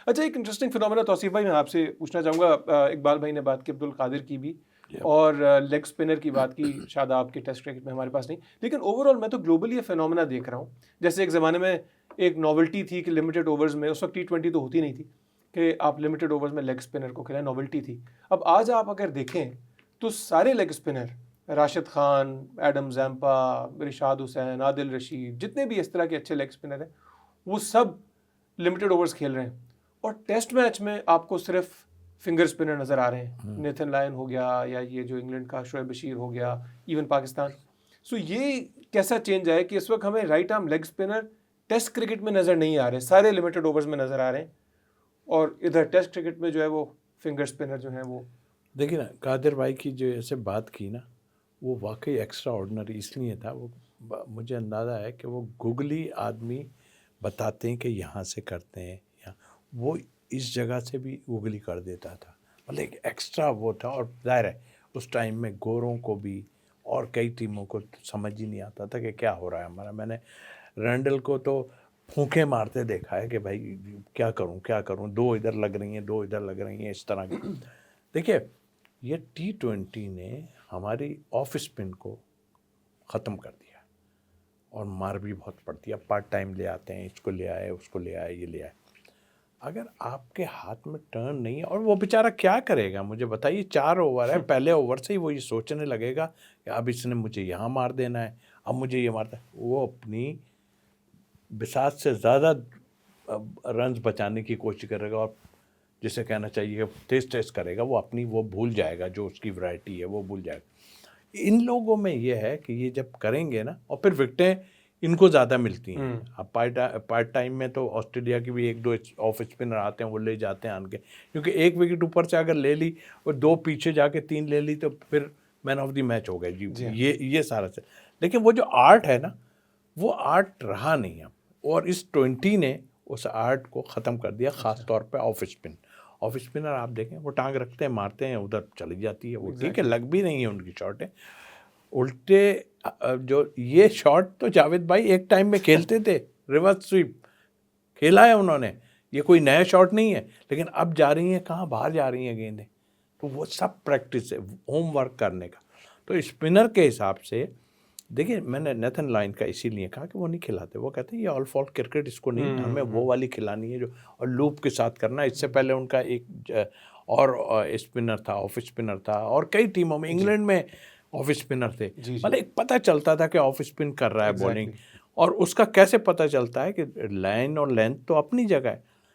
अच्छा, एक interesting phenomena Tausif भाई मैं आपसे पूछना चाहूँगा, इकबाल भाई ने बात की अब्दुल कादिर की भी Yep. और लेग स्पिनर की बात की, शायद आपके टेस्ट क्रिकेट में हमारे पास नहीं, लेकिन ओवरऑल मैं तो ग्लोबली ये फिनोमेना देख रहा हूँ। जैसे एक ज़माने में एक नॉवेल्टी थी कि लिमिटेड ओवर्स में, उस वक्त T20 तो होती नहीं थी, कि आप लिमिटेड ओवर्स में लेग स्पिनर को खिलाएं, नॉवेल्टी थी। अब आज आप अगर देखें तो सारे leg spinner, Rashid Khan, Adam Zampa, Rishad Hossain, Adil Rashid, जितने भी इस तरह के अच्छे लेग स्पिनर हैं, वो सब लिमिटेड ओवर्स खेल रहे हैं। और टेस्ट मैच में आपको सिर्फ फिंगर स्पिनर नज़र आ रहे हैं, नेथन लायन हो गया, या ये जो इंग्लैंड का शोएब बशीर हो गया, इवन पाकिस्तान। सो ये कैसा चेंज आया कि इस वक्त हमें right arm leg spinner test cricket में नज़र नहीं आ रहे, सारे लिमिटेड ओवर्स में नज़र आ रहे हैं, और इधर टेस्ट क्रिकेट में जो है वो फिंगर स्पिनर जो है वो। देखिए ना, कादिर भाई की जो ऐसे बात की ना, वो वाकई एक्स्ट्रा ऑर्डिनरी इसलिए था, वो मुझे अंदाज़ा है कि वो गूगली आदमी बताते हैं कि यहाँ से करते हैं, यहाँ वो इस जगह से भी गूगली कर देता था। मतलब एक एक्स्ट्रा वो था, और ज़ाहिर है उस टाइम में गोरों को भी और कई टीमों को तो समझ ही नहीं आता था कि क्या हो रहा है हमारा। मैंने रैंडल को तो फूंके मारते देखा है कि भाई क्या करूं, दो इधर लग रही हैं, दो इधर लग रही हैं, इस तरह की। देखिए, ये T20 ने हमारी ऑफ स्पिन को ख़त्म कर दिया, और मार भी बहुत पड़ती है। पार्ट टाइम ले आते हैं, इसको ले आए, उसको ले आए, ये ले आए। अगर आपके हाथ में टर्न नहीं है, और वो बेचारा क्या करेगा मुझे बताइए, 4 ओवर है, पहले ओवर से ही वो ये सोचने लगेगा कि अब इसने मुझे यहाँ मार देना है, अब मुझे ये मारता है। वो अपनी बिसात से ज़्यादा रन्स बचाने की कोशिश करेगा, और जिसे कहना चाहिए तेज तेज करेगा, वो अपनी वो भूल जाएगा, जो उसकी वैरायटी है वो भूल जाएगा। इन लोगों में ये है कि ये जब करेंगे ना, और फिर विकटें इनको ज़्यादा मिलती हैं। अब पार्ट टाइम में तो ऑस्ट्रेलिया की भी 1-2 ऑफ स्पिनर आते हैं, वो ले जाते हैं आन के, क्योंकि 1 विकेट ऊपर से अगर ले ली और 2 पीछे जाके 3 ले ली तो फिर मैन ऑफ द मैच हो गए जी। जी हाँ। ये सारा से, लेकिन वो जो आर्ट है ना, वो आर्ट रहा नहीं अब, और इस 20 ने उस आर्ट को ख़त्म कर दिया, ख़ास तौर पे ऑफ स्पिन। ऑफ स्पिनर आप देखें, वो टांग रखते हैं, मारते हैं, उधर चली जाती है वो, ठीक है, लग भी नहीं है उनकी शॉटें। उल्टे जो ये शॉट तो जावेद भाई एक टाइम में खेलते थे, रिवर्स स्वीप खेला है उन्होंने, ये कोई नया शॉट नहीं है, लेकिन अब जा रही हैं कहाँ, बाहर जा रही हैं गेंदें। तो वो सब प्रैक्टिस है, होमवर्क करने का। तो स्पिनर के हिसाब से देखिए, मैंने नेथन लायन का इसीलिए कहा कि वो नहीं खिलाते, वो कहते हैं ये ऑल फॉल्ट क्रिकेट, इसको नहीं, हमें वो वाली खिलानी है जो और लूप के साथ करना। इससे पहले उनका एक और स्पिनर था, ऑफ स्पिनर था, और कई टीमों में, इंग्लैंड में ऑफ स्पिनर थे। मतलब एक पता चलता था कि ऑफ स्पिन कर रहा है बॉलिंग, और उसका कैसे पता चलता है कि लाइन और लेंथ तो अपनी जगह है,